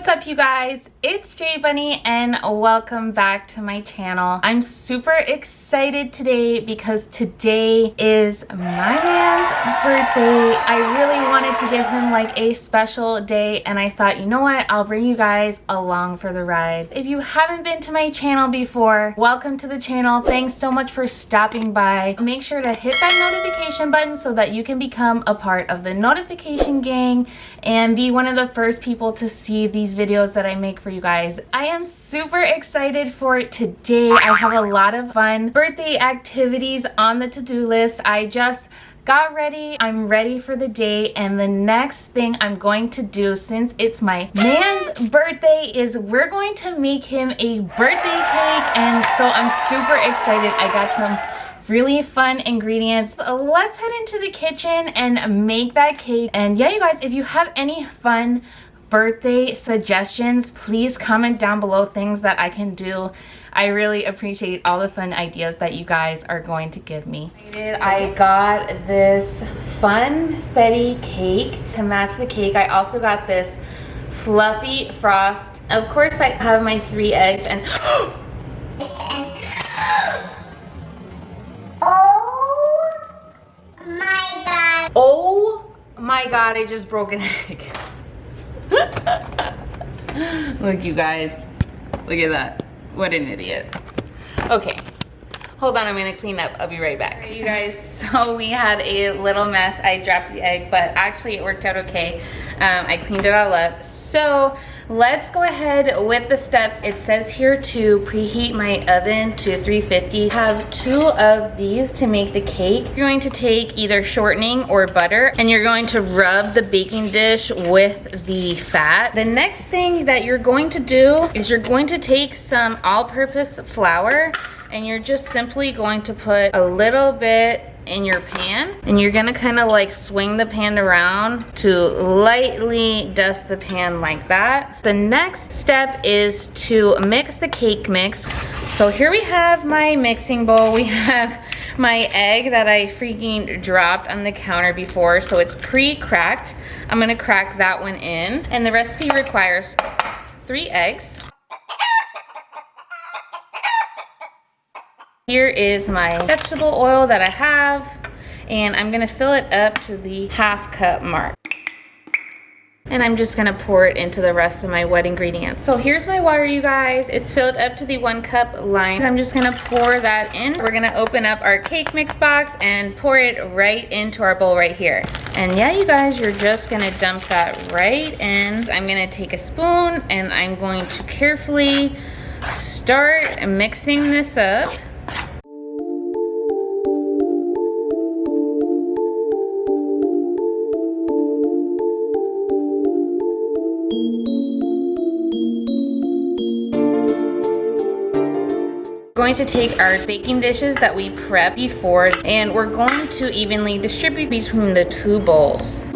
What's up, you guys? It's Jbunny and welcome back to my channel. I'm super excited today because today is my man's birthday. I really wanted to give him like a special day and I thought, you know what? I'll bring you guys along for the ride. If you haven't been to my channel before, welcome to the channel. Thanks so much for stopping by. Make sure to hit that notification button so that you can become a part of the notification gang and be one of the first people to see these videos that I make for you guys. I am super excited for today. I have a lot of fun birthday activities on the to-do list. I just got ready. I'm ready for the day, and the next thing I'm going to do, since it's my man's birthday, is we're going to make him a birthday cake, and so I'm super excited. I got some really fun ingredients. So let's head into the kitchen and make that cake. And yeah, you guys, if you have any fun birthday suggestions, please comment down below things that I can do. I really appreciate all the fun ideas that you guys are going to give me. I got this Funfetti cake to match the cake. I also got this fluffy frost. Of course, I have my 3 eggs and oh my god, I just broke an egg. Look, you guys, look at that. What an idiot. Okay, hold on, I'm gonna clean up. I'll be right back. All right, you guys, so we had a little mess. I dropped the egg, but actually it worked out okay. I cleaned it all up. So let's go ahead with the steps. It says here to preheat my oven to 350. I have 2 of these to make the cake. You're going to take either shortening or butter, and you're going to rub the baking dish with the fat. The next thing that you're going to do is you're going to take some all-purpose flour, and you're just simply going to put a little bit in your pan, and you're gonna kind of like swing the pan around to lightly dust the pan like that. The next step is to mix the cake mix. So here we have my mixing bowl. We have my egg that I freaking dropped on the counter before, so it's pre-cracked. I'm gonna crack that one in, and the recipe requires 3 eggs. Here is my vegetable oil that I have, and I'm gonna fill it up to the 1/2 cup mark. And I'm just gonna pour it into the rest of my wet ingredients. So here's my water, you guys. It's filled up to the 1 cup line. I'm just gonna pour that in. We're gonna open up our cake mix box and pour it right into our bowl right here. And yeah, you guys, you're just gonna dump that right in. I'm gonna take a spoon and I'm going to carefully start mixing this up. We're going to take our baking dishes that we prepped before, and we're going to evenly distribute between the 2 bowls.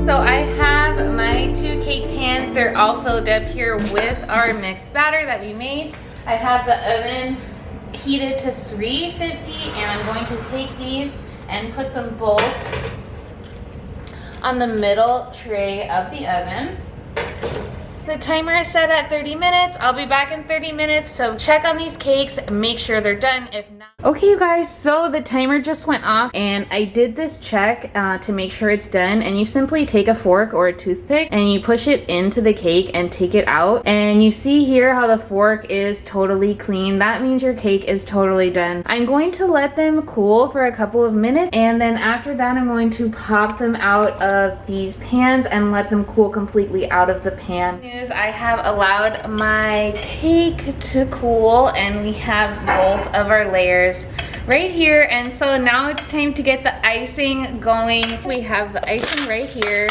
So I have my 2 cake pans. They're all filled up here with our mixed batter that we made. I have the oven heated to 350, and I'm going to take these and put them both on the middle tray of the oven. The timer is set at 30 minutes. I'll be back in 30 minutes to check on these cakes, make sure they're done. If not, okay, you guys, so the timer just went off, and I did this check to make sure it's done. And you simply take a fork or a toothpick and you push it into the cake and take it out. And you see here how the fork is totally clean. That means your cake is totally done. I'm going to let them cool for a couple of minutes, and then after that I'm going to pop them out of these pans and let them cool completely out of the pan. I have allowed my cake to cool, and we have both of our layers right here. And so now it's time to get the icing going. We have the icing right here.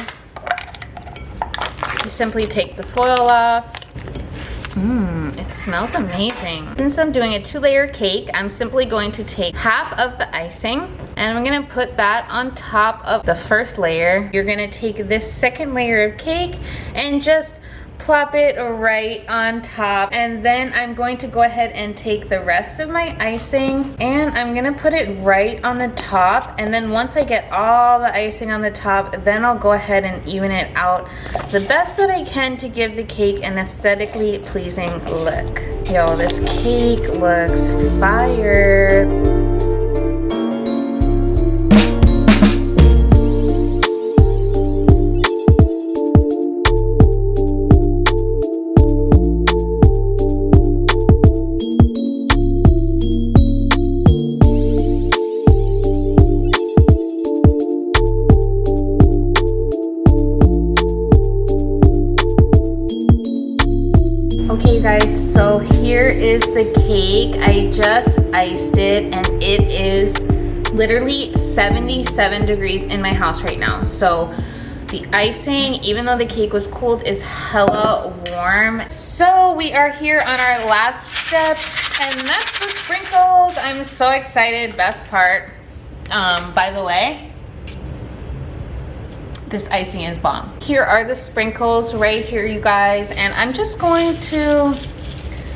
You simply take the foil off. It smells amazing. Since I'm doing a 2-layer cake, I'm simply going to take half of the icing and I'm gonna put that on top of the first layer. You're gonna take this second layer of cake and just plop it right on top, and then I'm going to go ahead and take the rest of my icing and I'm gonna put it right on the top, and then once I get all the icing on the top, then I'll go ahead and even it out the best that I can to give the cake an aesthetically pleasing look. Yo, this cake looks fire. Okay, you guys, so here is the cake. I just iced it and it is literally 77 degrees in my house right now. So the icing, even though the cake was cooled, is hella warm. So we are here on our last step, and that's the sprinkles. I'm so excited. Best part, by the way, this icing is bomb. Here are the sprinkles right here, you guys, and I'm just going to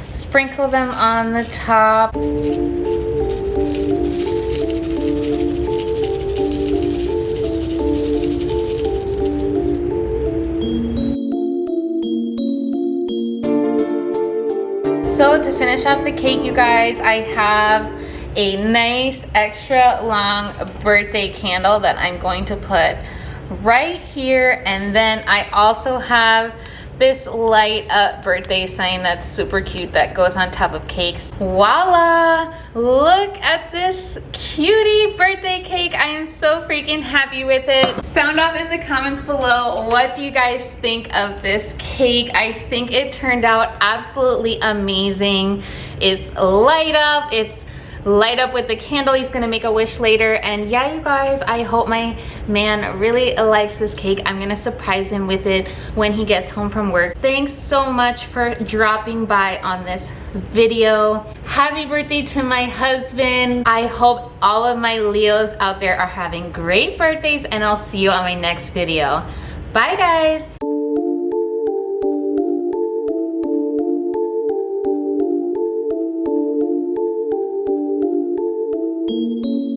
sprinkle them on the top. So to finish off the cake, you guys, I have a nice extra long birthday candle that I'm going to put right here, and then I also have this light up birthday sign that's super cute that goes on top of cakes. Voila! Look at this cutie birthday cake. I am so freaking happy with it. Sound off in the comments below, what do you guys think of this cake? I think it turned out absolutely amazing. It's light up, it's light up with the candle. He's gonna make a wish later, and yeah, you guys, I hope my man really likes this cake. I'm gonna surprise him with it when he gets home from work. Thanks so much for dropping by on this video. Happy birthday to my husband. I hope all of my Leos out there are having great birthdays, and I'll see you on my next video. Bye, guys.